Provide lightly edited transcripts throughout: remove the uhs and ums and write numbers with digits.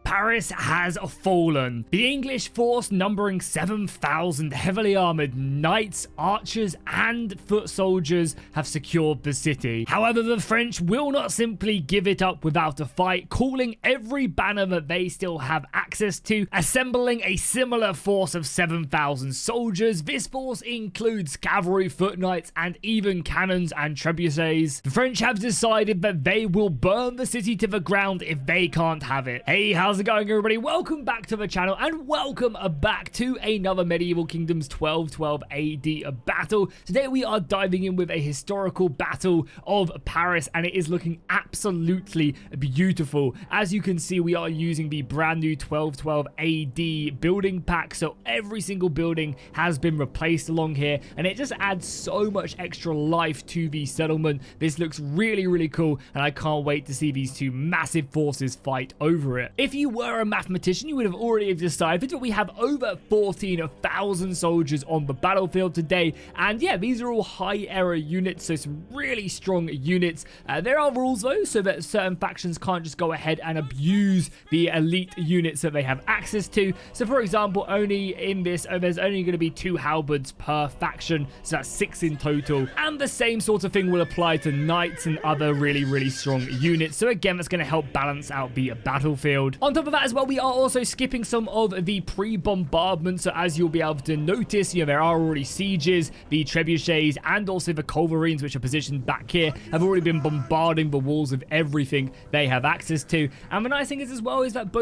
Paris has fallen. The English force, numbering 7,000 heavily armored knights, archers, and foot soldiers, have secured the city. However, the French will not simply give it up without a fight, calling every banner that they still have access to, assembling a similar force of 7,000 soldiers. This force includes cavalry, foot knights, and even cannons and trebuchets. The French have decided that they will burn the city to the ground if they can't have it. Hey, how's it going, everybody? Welcome back to the channel, and welcome back to another Medieval Kingdoms 1212 AD battle. Today we are diving in with a historical battle of Paris, and it is looking absolutely beautiful. As you can see, we are using the brand new 1212 AD building pack, so every single building has been replaced along here, and it just adds so much extra life to the settlement. This looks really cool, and I can't wait to see these two massive forces fight over it. If you were a mathematician, you would have already decided that we have over 14,000 soldiers on the battlefield today, and yeah, these are all high error units, so some really strong units. There are rules though, so that certain factions can't just go ahead and abuse the elite units that they have access to. So for example, only in this, there's only going to be 2 halberds per faction, so that's 6 in total, and the same sort of thing will apply to knights and other really strong units. So again, that's going to help balance out the battlefield. On top of that as well, we are also skipping some of the pre-bombardment, so as you'll be able to notice, you know, there are already sieges. The trebuchets and also the culverines, which are positioned back here, have already been bombarding the walls of everything they have access to. And the nice thing is as well is that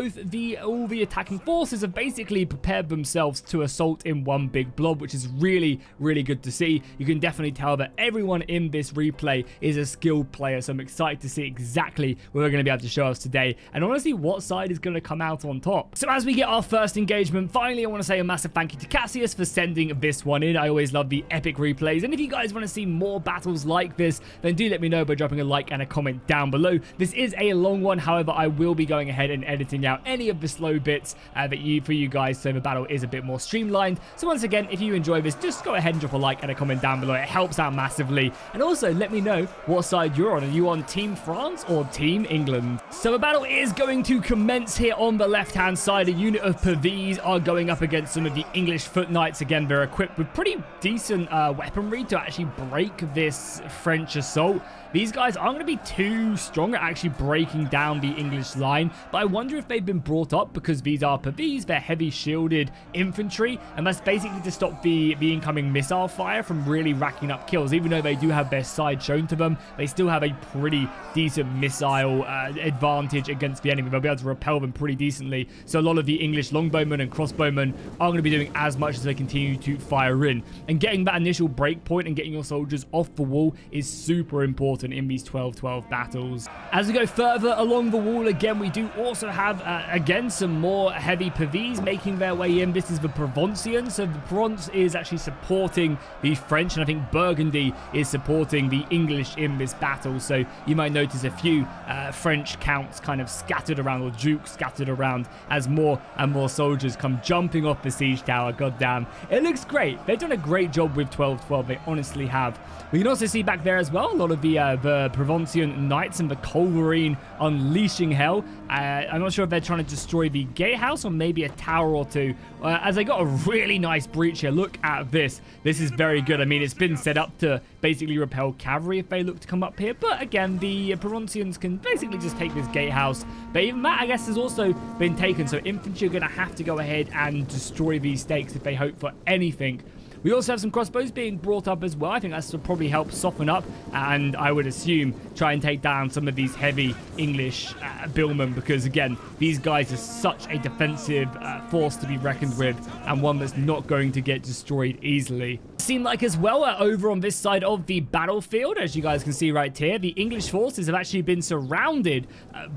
all the attacking forces have basically prepared themselves to assault in one big blob, which is really good to see. You can definitely tell that everyone in this replay is a skilled player, so I'm excited to see exactly what they're going to be able to show us today, and honestly what side is going to come out on top. So as we get our first engagement, finally I want to say a massive thank you to Cassius for sending this one in. I always love the epic replays, and if you guys want to see more battles like this, then do let me know by dropping a like and a comment down below. This is a long one, however I will be going ahead and editing out any of the slow bits for you guys, so the battle is a bit more streamlined. So once again, if you enjoy this, just go ahead and drop a like and a comment down below. It helps out massively, and also let me know what side you're on. Are you on Team France or Team England? So the battle is going to commence here on the left hand side. A unit of Pavese are going up against some of the English foot knights. Again, they're equipped with pretty decent weaponry to actually break this French assault. These guys aren't going to be too strong at actually breaking down the English line, but I wonder if they've been brought up because these are Pavese, they're heavy shielded infantry, and that's basically to stop the incoming missile fire from really racking up kills. Even though they do have their side shown to them, they still have a pretty decent missile advantage against the enemy. They'll be able to repel them pretty decently, so a lot of the English longbowmen and crossbowmen are going to be doing as much as they continue to fire in, and getting that initial break point and getting your soldiers off the wall is super important in these 12-12 battles. As we go further along the wall, again, we do also have again some more heavy Pavese making their way in. This is the Provincians, so the Provence is actually supporting the French, and I think Burgundy is supporting the English in this battle. So you might notice a few French counts kind of scattered around, or dukes scattered around, as more and more soldiers come jumping off the siege tower. Goddamn, it looks great. They've done a great job with 12-12. They honestly have. We can also see back there as well a lot of the Provincian knights and the culverine unleashing hell. I'm not sure if they're trying to destroy the gatehouse or maybe a tower or two, as they got a really nice breach here. Look at this. This is very good. I mean, it's been set up to basically repel cavalry if they look to come up here, but again, the Provincians can basically just take this gatehouse. But even that, I guess, has also been taken, so infantry are going to have to go ahead and destroy these stakes if they hope for anything. We also have some crossbows being brought up as well. I think that's to probably help soften up, and I would assume try and take down some of these heavy English billmen, because again, these guys are such a defensive force to be reckoned with, and one that's not going to get destroyed easily. Seem like as well over on this side of the battlefield, as you guys can see right here, the English forces have actually been surrounded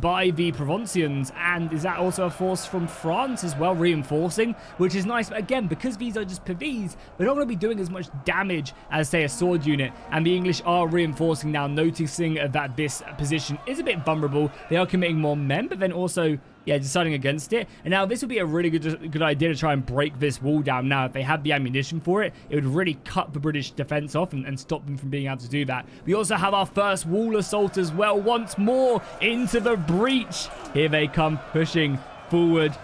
by the Provincians, and is that also a force from France as well reinforcing, which is nice. But again, because these are just Pavese, they're not going to be doing as much damage as, say, a sword unit, and the English are reinforcing now, noticing that this position is a bit vulnerable. They are committing more men, but then also deciding against it. And now this would be a really good idea to try and break this wall down. Now, if they had the ammunition for it, it would really cut the British defense off and stop them from being able to do that. We also have our first wall assault as well, once more into the breach. Here they come, pushing forward.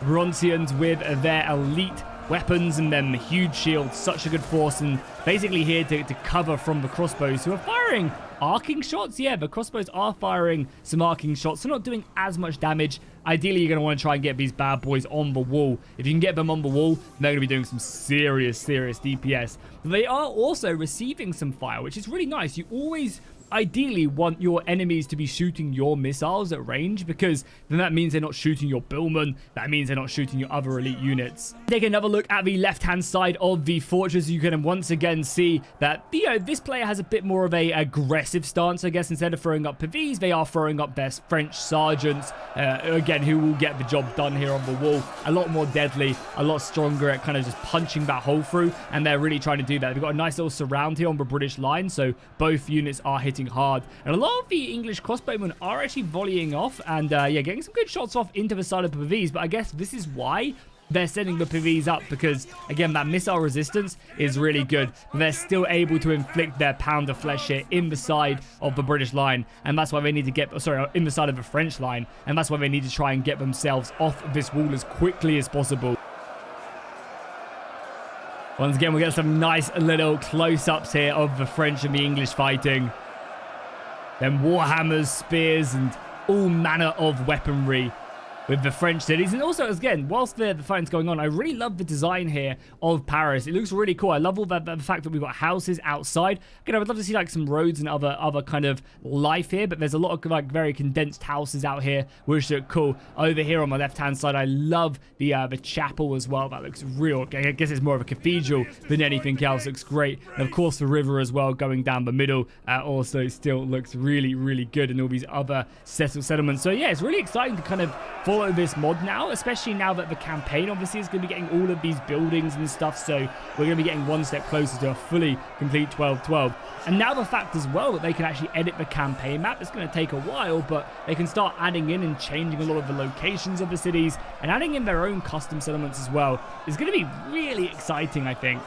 Bronzians with their elite weapons and them huge shields, such a good force, and basically here to cover from the crossbows, who are firing arcing shots. Yeah, the crossbows are firing some arcing shots, so not doing as much damage. Ideally, you're going to want to try and get these bad boys on the wall. If you can get them on the wall, they're going to be doing some serious DPS. They are also receiving some fire, which is really nice. You always ideally want your enemies to be shooting your missiles at range, because then that means they're not shooting your billman. That means they're not shooting your other elite units. Take another look at the left-hand side of the fortress. You can once again see that, you know, this player has a bit more of a aggressive stance, I guess. Instead of throwing up Pavese, they are throwing up their French sergeants, again, who will get the job done here on the wall. A lot more deadly, a lot stronger at kind of just punching that hole through, and they're really trying to do that. They've got a nice little surround here on the British line, so both units are hitting hard, and a lot of the English crossbowmen are actually volleying off and yeah, getting some good shots off into the side of the Pavese. But I guess this is why they're sending the Pavese up, because again, that missile resistance is really good. They're still able to inflict their pound of flesh here in the side of the British line, and that's why they need to get, sorry, in the side of the French line, and that's why they need to try and get themselves off this wall as quickly as possible. Once again, we get some nice little close-ups here of the French and the English fighting. Then warhammers, spears, and all manner of weaponry with the French cities. And also, again, whilst the fighting's going on, I really love the design here of Paris. It looks really cool. I love all that, the fact that we've got houses outside. Again, I would love to see like some roads and other kind of life here, but there's a lot of like very condensed houses out here, which look cool. Over here on my left-hand side, I love the chapel as well. That looks real. I guess it's more of a cathedral than anything else. Looks great. And of course, the river as well going down the middle also still looks really, really good, and all these other settlements. So yeah, it's really exciting to kind of follow this mod now, especially now that the campaign obviously is going to be getting all of these buildings and stuff, so we're going to be getting one step closer to a fully complete 12-12. And now the fact as well that they can actually edit the campaign map, it's going to take a while, but they can start adding in and changing a lot of the locations of the cities and adding in their own custom settlements as well. It's going to be really exciting, I think.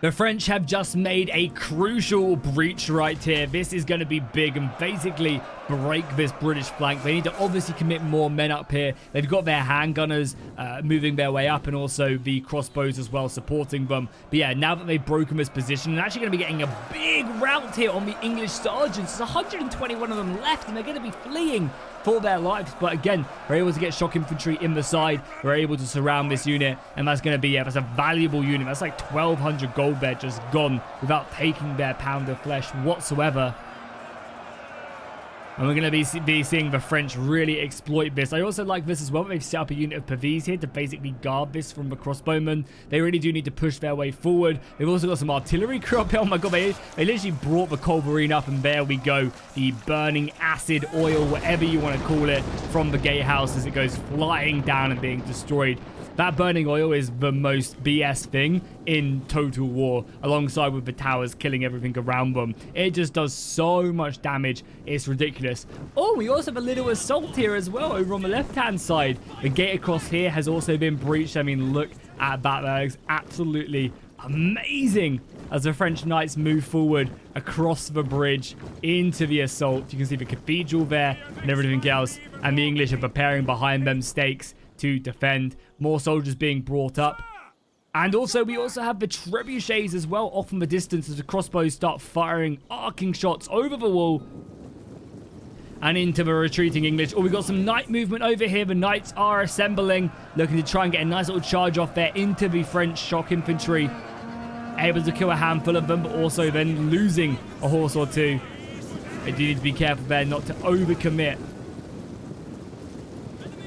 The French have just made a crucial breach right here. This is going to be big and basically break this British flank. They need to obviously commit more men up here. They've got their handgunners moving their way up, and also the crossbows as well supporting them. But yeah, now that they've broken this position, they're actually going to be getting a big rout here on the English sergeants. There's 121 of them left, and they're going to be fleeing for their lives. But again, we're able to get shock infantry in the side. We're able to surround this unit, and that's going to be, yeah, that's a valuable unit. That's like 1,200 gold there just gone without taking their pound of flesh whatsoever. And we're going to be seeing the French really exploit this. I also like this as well. They've set up a unit of Pavese here to basically guard this from the crossbowmen. They really do need to push their way forward. They've also got some artillery crew up here. Oh my god, they literally brought the culverine up, and there we go. The burning acid, oil, whatever you want to call it, from the gatehouse as it goes flying down and being destroyed. That burning oil is the most BS thing in Total War, alongside with the towers killing everything around them. It just does so much damage, it's ridiculous. Oh, we also have a little assault here as well over on the left-hand side. The gate across here has also been breached. I mean, look at that. That is absolutely amazing as the French knights move forward across the bridge into the assault. You can see the cathedral there and everything else, and the English are preparing behind them stakes to defend. More soldiers being brought up. And also, we also have the trebuchets as well off in the distance as the crossbows start firing arcing shots over the wall and into the retreating English. Oh, we got some knight movement over here. The knights are assembling, looking to try and get a nice little charge off there into the French shock infantry. Able to kill a handful of them, but also then losing a horse or two. They do need to be careful there not to overcommit.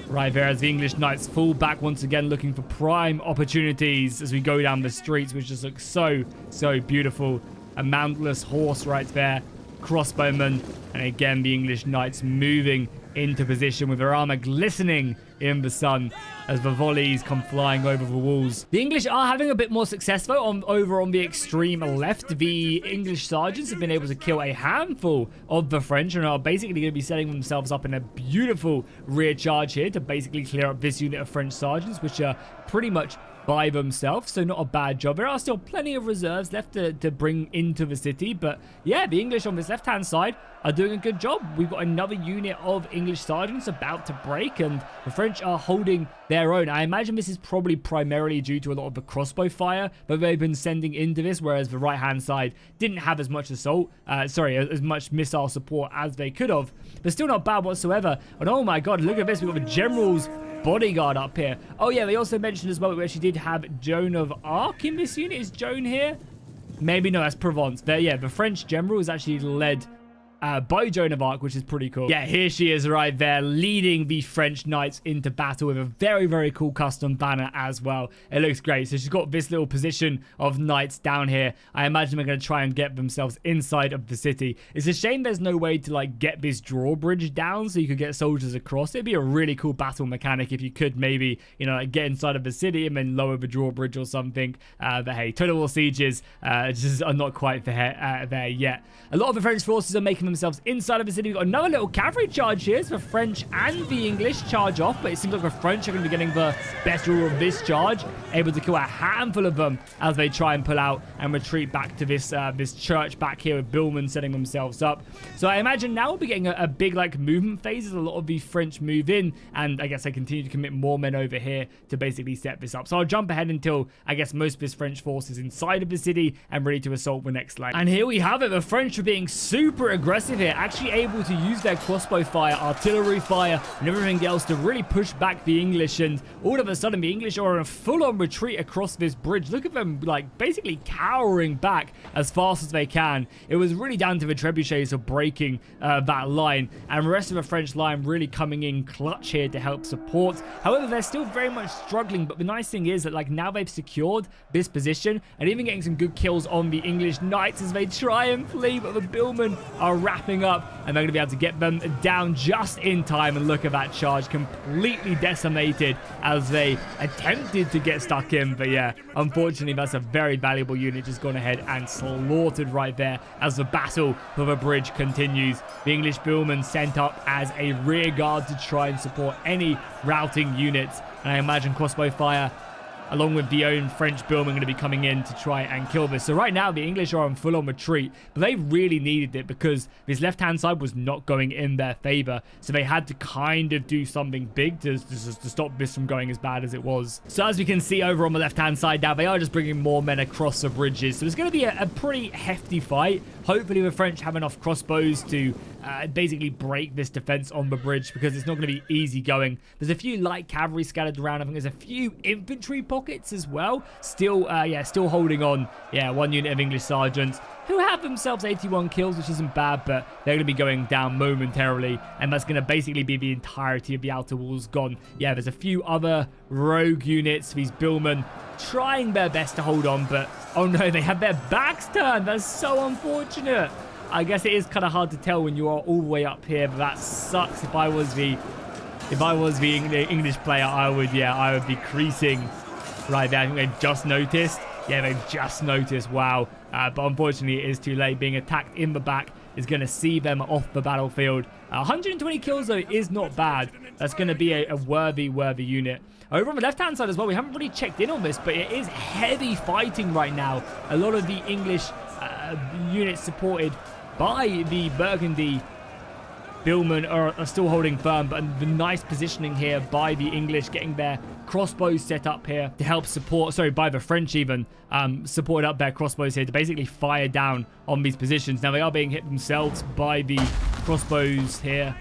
Right there as the English knights fall back once again, looking for prime opportunities as we go down the streets, which just looks so, so beautiful. A mountless horse right there. Crossbowmen. And again, the English knights moving into position with their armor glistening in the sun as the volleys come flying over the walls. The English are having a bit more success though over on the extreme left. The English sergeants have been able to kill a handful of the French and are basically going to be setting themselves up in a beautiful rear charge here to basically clear up this unit of French sergeants, which are pretty much by themselves, so not a bad job. There are still plenty of reserves left to bring into the city, but yeah, the English on this left-hand side are doing a good job. We've got another unit of English sergeants about to break, and the French are holding their own. I imagine this is probably primarily due to a lot of the crossbow fire that they've been sending into this, whereas the right-hand side didn't have as much as much missile support as they could have, but still not bad whatsoever. And oh my god, look at this, we've got the general's bodyguard up here. Oh yeah, they also mentioned as well we actually did have Joan of Arc in this unit. Is Joan here? Maybe no, that's Provence. There, yeah, the French general is actually led by Joan of Arc, which is pretty cool. Yeah, here she is right there, leading the French knights into battle with a very, very cool custom banner as well. It looks great. So she's got this little position of knights down here. I imagine they're going to try and get themselves inside of the city. It's a shame there's no way to, like, get this drawbridge down so you could get soldiers across. It'd be a really cool battle mechanic if you could maybe, you know, like, get inside of the city and then lower the drawbridge or something. But hey, Total War Sieges just are not quite there yet. A lot of the French forces are making themselves inside of the city. We've got another little cavalry charge here. So the French and the English charge off, but it seems like the French are going to be getting the best rule of this charge, able to kill a handful of them as they try and pull out and retreat back to this this church back here with Billman setting themselves up. So I imagine now we'll be getting a big like movement phase as a lot of the French move in, and I guess they continue to commit more men over here to basically set this up. So I'll jump ahead until I guess most of this French force is inside of the city and ready to assault the next line. And here we have it. The French are being super aggressive here, actually able to use their crossbow fire, artillery fire, and everything else to really push back the English. And all of a sudden, the English are in a full-on retreat across this bridge. Look at them, like, basically cowering back as fast as they can. It was really down to the trebuchets of breaking that line, and the rest of the French line really coming in clutch here to help support. However, they're still very much struggling, but the nice thing is that, like, now they've secured this position and even getting some good kills on the English knights as they try and flee, but the Billmen are wrapping up, and they're going to be able to get them down just in time. And look at that charge, completely decimated as they attempted to get stuck in. But yeah, unfortunately, that's a very valuable unit just gone ahead and slaughtered right there as the battle for the bridge continues. The English Billmen sent up as a rear guard to try and support any routing units. And I imagine crossbow fire along with the own French Billmen going to be coming in to try and kill this. So right now, the English are on full-on retreat, but they really needed it because this left-hand side was not going in their favor. So they had to kind of do something big to stop this from going as bad as it was. So as we can see over on the left-hand side now, they are just bringing more men across the bridges. So it's going to be a pretty hefty fight. Hopefully the French have enough crossbows to basically break this defense on the bridge, because it's not going to be easy going. There's a few light cavalry scattered around. I think there's a few infantry pockets as well. Still holding on. Yeah, one unit of English sergeants who have themselves 81 kills, which isn't bad, but they're going to be going down momentarily, and that's going to basically be the entirety of the outer walls gone. Yeah, there's a few other rogue units, these Billmen, trying their best to hold on, but oh no, they have their backs turned. That's so unfortunate. I guess it is kind of hard to tell when you are all the way up here, but that sucks. If I was the English player, I would be creasing right there. I think they've just noticed. Yeah, they've just noticed. Wow. But unfortunately, it is too late. Being attacked in the back is going to see them off the battlefield. 120 kills, though, is not bad. That's going to be a worthy unit. Over on the left-hand side as well, we haven't really checked in on this, but it is heavy fighting right now. A lot of the English units supported by the Burgundy Billmen are still holding firm, but the nice positioning here by the English, getting their crossbows set up here to help support, sorry, by the French even, support up their crossbows here to basically fire down on these positions. Now, they are being hit themselves by the crossbows here.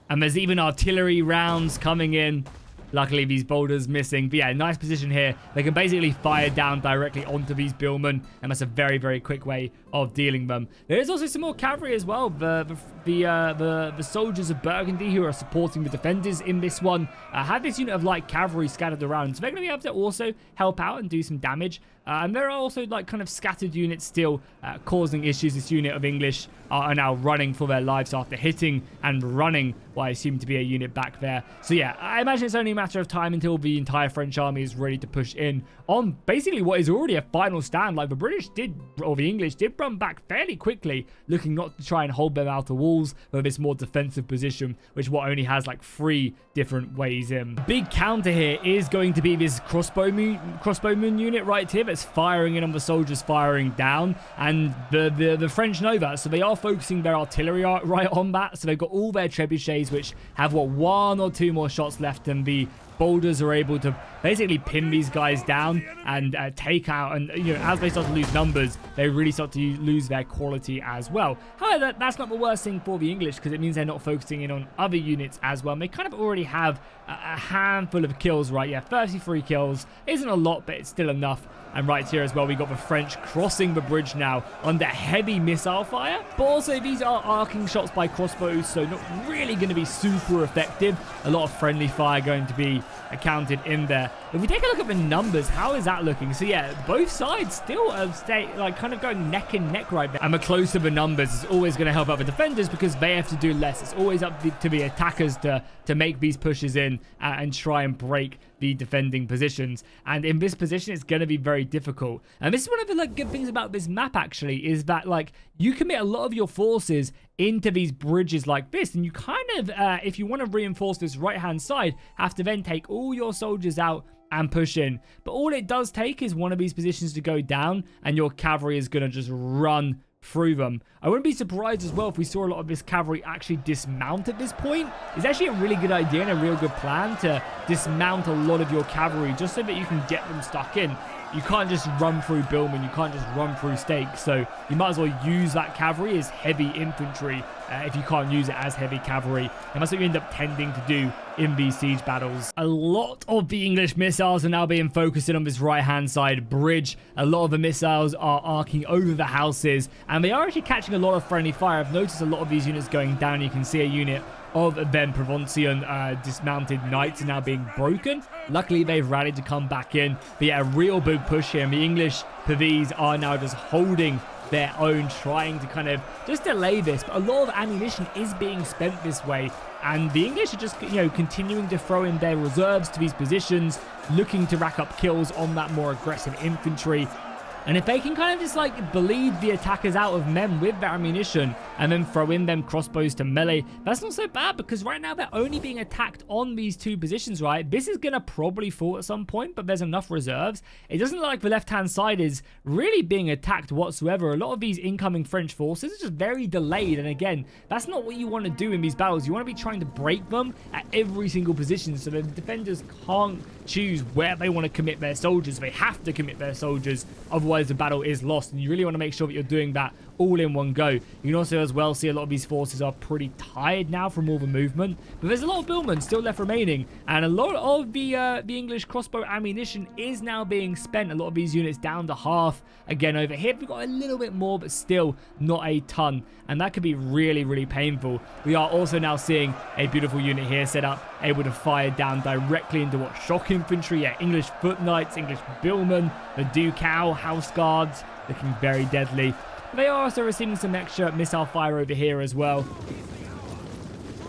And there's even artillery rounds coming in. Luckily, these boulders missing. But yeah, nice position here. They can basically fire down directly onto these Billmen, and that's a very, very quick way of dealing them. There is also some more cavalry as well. The soldiers of Burgundy who are supporting the defenders in this one have this unit of light cavalry scattered around, so they're going to be able to also help out and do some damage. And there are also like kind of scattered units still causing issues. This unit of English are now running for their lives after hitting and running what I assume to be a unit back there. So yeah, I imagine it's only a matter of time until the entire French army is ready to push in on basically what is already a final stand. Like the British did, or the English did run back fairly quickly, looking not to try and hold them out of walls, but this more defensive position, which what only has like 3 different ways in. Big counter here is going to be this crossbowman unit right here that's firing in on the soldiers firing down, and the French know that, so they are focusing their artillery right on that. So they've got all their trebuchets, which have what, 1 or 2 more shots left, and the boulders are able to basically pin these guys down and take out, and you know, as they start to lose numbers, they really start to lose their quality as well. However, that's not the worst thing for the English, because it means they're not focusing in on other units as well, and they kind of already have a handful of kills, right? Yeah, 33 kills isn't a lot, but it's still enough. And right here as well, we got the French crossing the bridge now under heavy missile fire. But also, these are arcing shots by crossbows, so not really going to be super effective. A lot of friendly fire going to be accounted in there. If we take a look at the numbers, how is that looking? So yeah, both sides still stay like kind of going neck and neck right there. And the closer the numbers is always going to help out the defenders, because they have to do less. It's always up to the attackers to make these pushes in and try and break the defending positions. And in this position, it's going to be very difficult. And this is one of the like good things about this map actually, is that like you commit a lot of your forces into these bridges like this, and you kind of if you want to reinforce this right hand side, have to then take all your soldiers out and push in. But all it does take is one of these positions to go down, and your cavalry is going to just run through them. I wouldn't be surprised as well if we saw a lot of this cavalry actually dismount at this point. It's actually a really good idea and a real good plan to dismount a lot of your cavalry, just so that you can get them stuck in. You can't just run through Billman, you can't just run through stakes, so you might as well use that cavalry as heavy infantry if you can't use it as heavy cavalry. And that's what you end up tending to do in these siege battles. A lot of the English missiles are now being focused in on this right-hand side bridge. A lot of the missiles are arcing over the houses, and they are actually catching a lot of friendly fire. I've noticed a lot of these units going down. You can see a unit of then Provincian dismounted knights are now being broken. Luckily, they've rallied to come back in. But yeah, a real big push here. And the English Pavese are now just holding their own, trying to kind of just delay this. But a lot of ammunition is being spent this way. And the English are just, you know, continuing to throw in their reserves to these positions, looking to rack up kills on that more aggressive infantry. And if they can kind of just like bleed the attackers out of men with their ammunition and then throw in them crossbows to melee, that's not so bad, because right now they're only being attacked on these 2 positions, right? This is going to probably fall at some point, but there's enough reserves. It doesn't look like the left-hand side is really being attacked whatsoever. A lot of these incoming French forces are just very delayed. And again, that's not what you want to do in these battles. You want to be trying to break them at every single position, so the defenders can't choose where they want to commit their soldiers. They have to commit their soldiers, otherwise the battle is lost. And you really want to make sure that you're doing that all in one go. You can also as well see a lot of these forces are pretty tired now from all the movement, but there's a lot of billmen still left remaining, and a lot of the English crossbow ammunition is now being spent. A lot of these units down to half. Again, over here we've got a little bit more, but still not a ton, and that could be really, really painful. We are also now seeing a beautiful unit here set up, able to fire down directly into what, shock infantry, yeah, English foot knights, English billmen, the Ducal house guards, looking very deadly. They are also receiving some extra missile fire over here as well,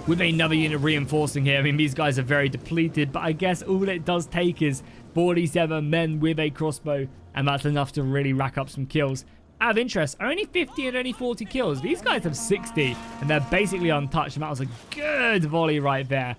with another unit reinforcing here. I mean, these guys are very depleted, but I guess all it does take is 47 men with a crossbow, and that's enough to really rack up some kills. Out of interest, only 50 and only 40 kills. These guys have 60, and they're basically untouched, and that was a good volley right there.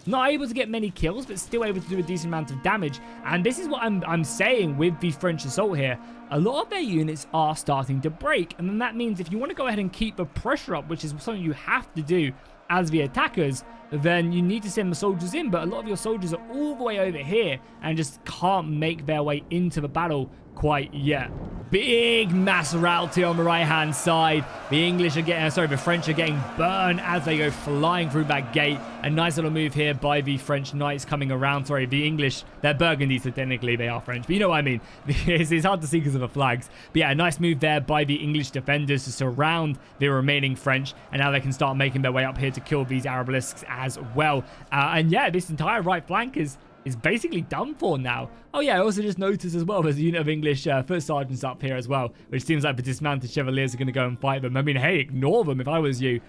Not able to get many kills, but still able to do a decent amount of damage. And this is what I'm saying with the French assault here. A lot of their units are starting to break. And then that means if you want to go ahead and keep the pressure up, which is something you have to do as the attackers, then you need to send the soldiers in. But a lot of your soldiers are all the way over here and just can't make their way into the battle quite yet. Big mass routing on the right-hand side. The English are getting, the French are getting burned as they go flying through that gate. A nice little move here by the French knights coming around. Sorry, the English, they're Burgundy, so technically they are French, but you know what I mean. It's hard to see because of the flags. But yeah, a nice move there by the English defenders to surround the remaining French, and now they can start making their way up here to kill these Arabalisks as well. And yeah, this entire right flank is is basically done for now. Oh yeah, I also just noticed as well there's a unit of English foot sergeants up here as well, which seems like the dismounted chevaliers are going to go and fight them. I mean, hey, ignore them if I was you.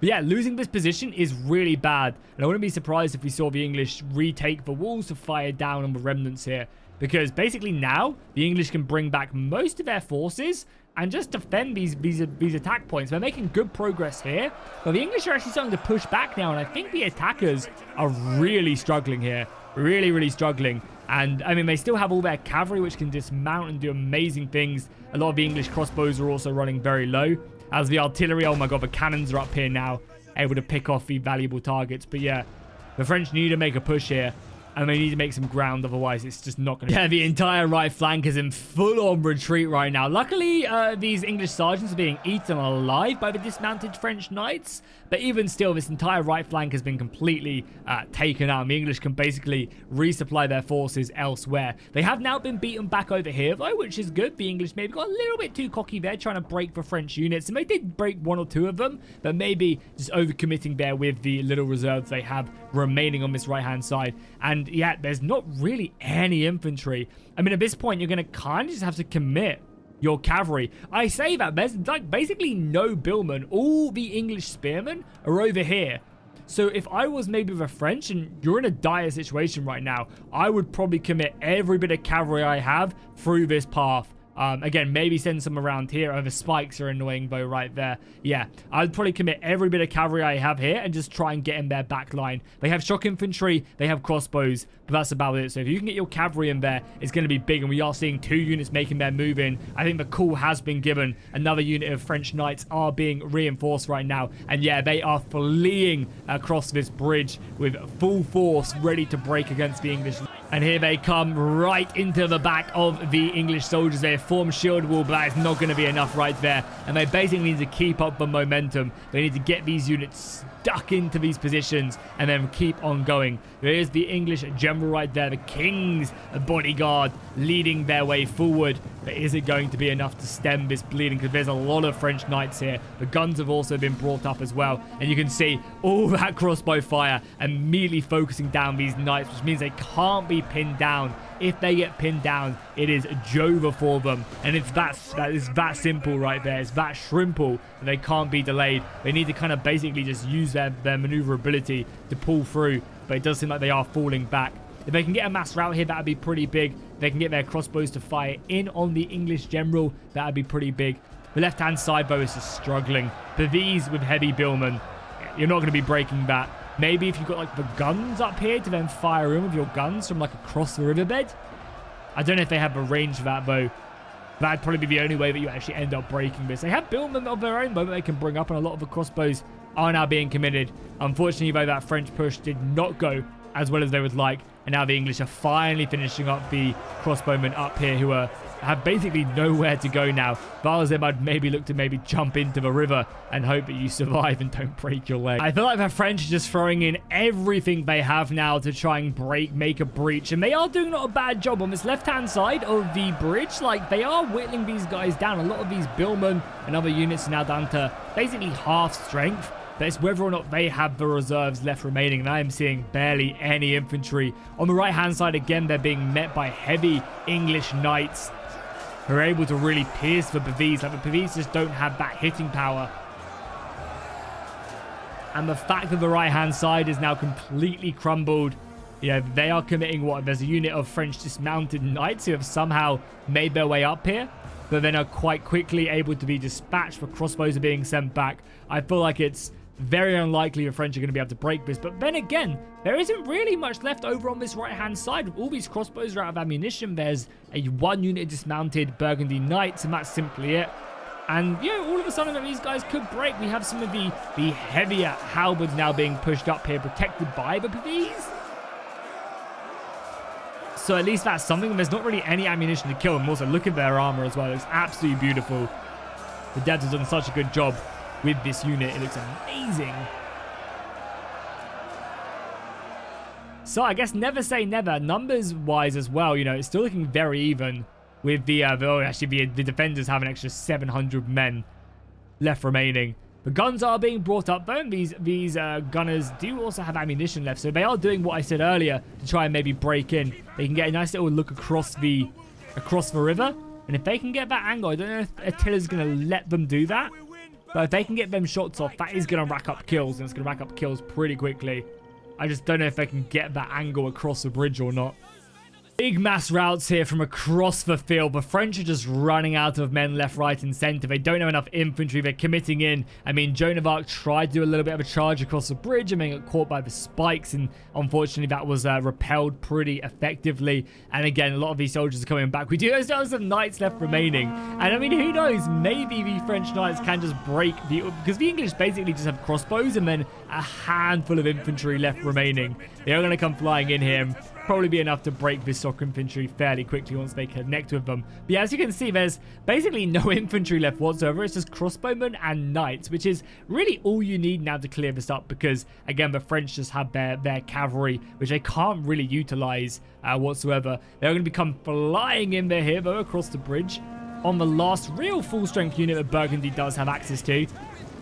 But yeah, losing this position is really bad, and I wouldn't be surprised if we saw the English retake the walls to fire down on the remnants here, because basically now the English can bring back most of their forces and just defend these attack points. They're making good progress here, but the English are actually starting to push back now, and I think the attackers are really struggling here. Really struggling. And I mean, they still have all their cavalry, which can dismount and do amazing things. A lot of the English crossbows are also running very low, as the artillery, oh my god, the cannons are up here now, able to pick off the valuable targets. But yeah, the French need to make a push here, and they need to make some ground, otherwise it's just not going to... Yeah, the entire right flank is in full-on retreat right now. Luckily, these English sergeants are being eaten alive by the dismounted French knights, but even still, this entire right flank has been completely taken out, and the English can basically resupply their forces elsewhere. They have now been beaten back over here, though, which is good. The English maybe got a little bit too cocky there, trying to break the French units, and they did break one or two of them, but maybe just overcommitting there with the little reserves they have remaining on this right-hand side. And yeah, there's not really any infantry. I mean, at this point, you're going to kind of just have to commit your cavalry. I say that there's like basically no billmen. All the English spearmen are over here. So if I was maybe the French and you're in a dire situation right now, I would probably commit every bit of cavalry I have through this path. Again, maybe send some around here. Oh, the spikes are annoying though right there. Yeah, I'd probably commit every bit of cavalry I have here and just try and get in their back line. They have shock infantry, they have crossbows, but that's about it. So if you can get your cavalry in there, it's going to be big, and we are seeing 2 units making their move in. I think the call has been given. Another unit of French knights are being reinforced right now, and yeah, they are fleeing across this bridge with full force, ready to break against the English. And here they come right into the back of the English soldiers. They form shield wall, but that is not going to be enough right there. And they basically need to keep up the momentum. They need to get these units stuck into these positions and then keep on going. There is the English general right there, the king's bodyguard leading their way forward. But is it going to be enough to stem this bleeding? Because there's a lot of French knights here. The guns have also been brought up as well. And you can see all that crossbow fire immediately focusing down these knights, which means they can't be pinned down. If they get pinned down, it is Jova for them. And it's that is that simple right there. It's that shrimple that they can't be delayed. They need to kind of basically just use their maneuverability to pull through. But it does seem like they are falling back. If they can get a mass rout here, that would be pretty big. If they can get their crossbows to fire in on the English general, that would be pretty big. The left-hand side, though, is just struggling. But these with heavy billmen, you're not going to be breaking that. Maybe if you've got like the guns up here to then fire in with your guns from like across the riverbed. I don't know if they have the range for that, though. That'd probably be the only way that you actually end up breaking this. They have billmen of their own, though, that they can bring up, and a lot of the crossbows are now being committed. Unfortunately, though, that French push did not go as well as they would like, and now the English are finally finishing up the crossbowmen up here, who have basically nowhere to go now. If I was them, I'd maybe look to maybe jump into the river and hope that you survive and don't break your leg. I feel like the French are just throwing in everything they have now to try and make a breach, and they are doing not a bad job on this left-hand side of the bridge. Like, they are whittling these guys down. A lot of these billmen and other units are now down to basically half strength. But it's whether or not they have the reserves left remaining, and I am seeing barely any infantry. On the right-hand side, again, they're being met by heavy English knights who are able to really pierce the Pavese. Like, the Pavese just don't have that hitting power. And the fact that the right-hand side is now completely crumbled, yeah, they are committing what? There's a unit of French dismounted knights who have somehow made their way up here, but then are quite quickly able to be dispatched. The crossbows are being sent back. I feel like it's very unlikely the French are going to be able to break this. But then again, there isn't really much left over on this right-hand side. All these crossbows are out of ammunition. There's one unit of dismounted Burgundy Knights, and that's simply it. And, yeah, all of a sudden these guys could break. We have some of the heavier halberds now being pushed up here, protected by the Pavese. So at least that's something. There's not really any ammunition to kill them. Also, look at their armor as well. It's absolutely beautiful. The devs have done such a good job with this unit. It looks amazing. So I guess never say never. Numbers wise as well, you know, it's still looking very even with the defenders have an extra 700 men left remaining. The guns are being brought up though. These gunners do also have ammunition left, so they are doing what I said earlier to try and maybe break in. They can get a nice little look across the river, and if they can get that angle, I don't know if Attila's going to let them do that, but if they can get them shots off, that is going to rack up kills, and it's going to rack up kills pretty quickly. I just don't know if they can get that angle across the bridge or not. Big mass routes here from across the field. The French are just running out of men left, right, and center. They don't have enough infantry. They're committing in. I mean, Joan of Arc tried to do a little bit of a charge across the bridge and then got caught by the spikes, and unfortunately that was repelled pretty effectively. And again, a lot of these soldiers are coming back. We do still have some knights left remaining, and I mean, who knows, maybe the French knights can just break the, because the English basically just have crossbows and then a handful of infantry left remaining. They're going to come flying in here and probably be enough to break this Sock infantry fairly quickly once they connect with them. But yeah, as you can see, there's basically no infantry left whatsoever. It's just crossbowmen and knights, which is really all you need now to clear this up, because again, the French just have their cavalry, which they can't really utilize whatsoever. They're going to become flying in there here though across the bridge on the last real full strength unit that Burgundy does have access to.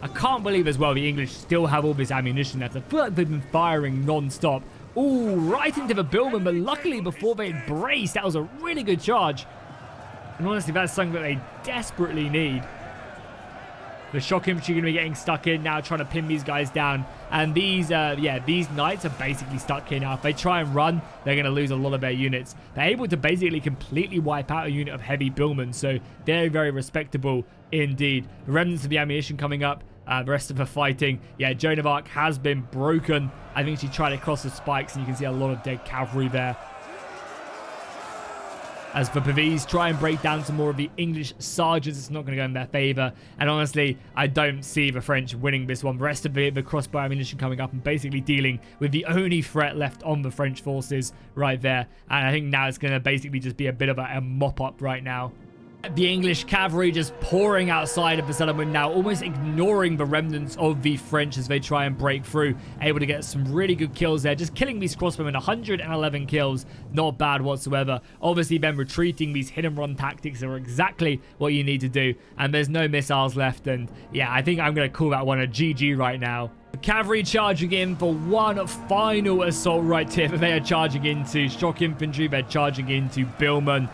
I can't believe as well the English still have all this ammunition left. I feel like they've been firing non-stop. Ooh, right into the Billman, but luckily before they braced, that was a really good charge. And honestly, that's something that they desperately need. The shock infantry going to be getting stuck in now, trying to pin these guys down. And these knights are basically stuck here now. If they try and run, they're going to lose a lot of their units. They're able to basically completely wipe out a unit of heavy billmen, so very, very respectable indeed. The remnants of the ammunition coming up. The rest of the fighting. Yeah, Joan of Arc has been broken. I think she tried to cross the spikes, and you can see a lot of dead cavalry there. As for Pavese, try and break down some more of the English sergeants. It's not going to go in their favor. And honestly, I don't see the French winning this one. The rest of the crossbow ammunition coming up and basically dealing with the only threat left on the French forces right there. And I think now it's going to basically just be a bit of a mop-up right now. The English cavalry just pouring outside of the settlement now, almost ignoring the remnants of the French as they try and break through. Able to get some really good kills there, just killing these crossbowmen. 111 kills, not bad whatsoever. Obviously, then retreating, these hit and run tactics are exactly what you need to do, and there's no missiles left. And yeah, I think I'm going to call that one a GG right now. Cavalry charging in for one final assault right here. They are charging into shock infantry. They're charging into billmen.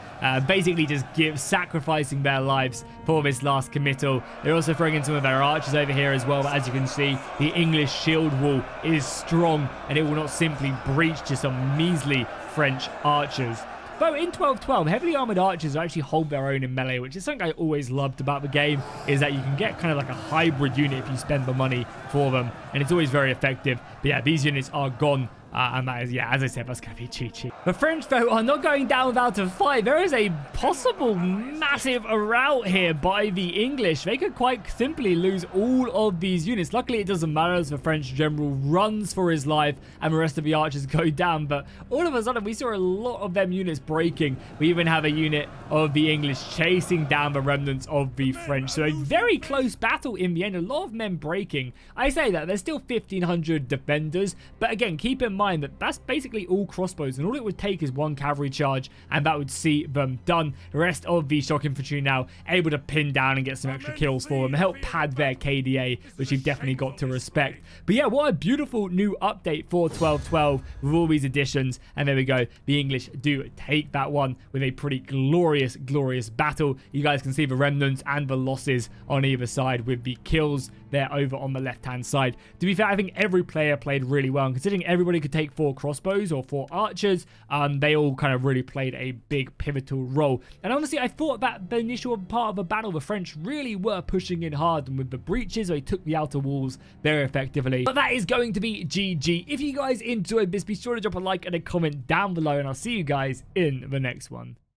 Basically just sacrificing their lives for this last committal. They're also throwing in some of their archers over here as well. But as you can see, the English shield wall is strong, and it will not simply breach just some measly French archers. Though in 12-12, heavily armored archers actually hold their own in melee, which is something I always loved about the game, is that you can get kind of like a hybrid unit if you spend the money for them, and it's always very effective. But yeah, these units are gone. And that is, yeah, as I said, that's going to be cheat. The French, though, are not going down without a fight. There is a possible massive rout here by the English. They could quite simply lose all of these units. Luckily, it doesn't matter as the French general runs for his life and the rest of the archers go down. But all of a sudden, we saw a lot of them units breaking. We even have a unit of the English chasing down the remnants of the French. So a very close battle in the end. A lot of men breaking. I say that. There's still 1,500 defenders. But again, keep in mind that that's basically all crossbows, and all it would take is one cavalry charge, and that would see them done. The rest of the shock infantry now able to pin down and get some extra kills for them, help pad their KDA, which you've definitely got to respect. But yeah, what a beautiful new update for 12-12 with all these additions. And there we go, the English do take that one with a pretty glorious battle. You guys can see the remnants and the losses on either side with the kills there over on the left hand side. To be fair, I think every player played really well, and considering everybody could take 4 crossbows or 4 archers, they all kind of really played a big pivotal role. And honestly, I thought that the initial part of the battle, the French really were pushing in hard, and with the breaches, they took the outer walls very effectively. But that is going to be GG. If you guys enjoyed this, be sure to drop a like and a comment down below, and I'll see you guys in the next one.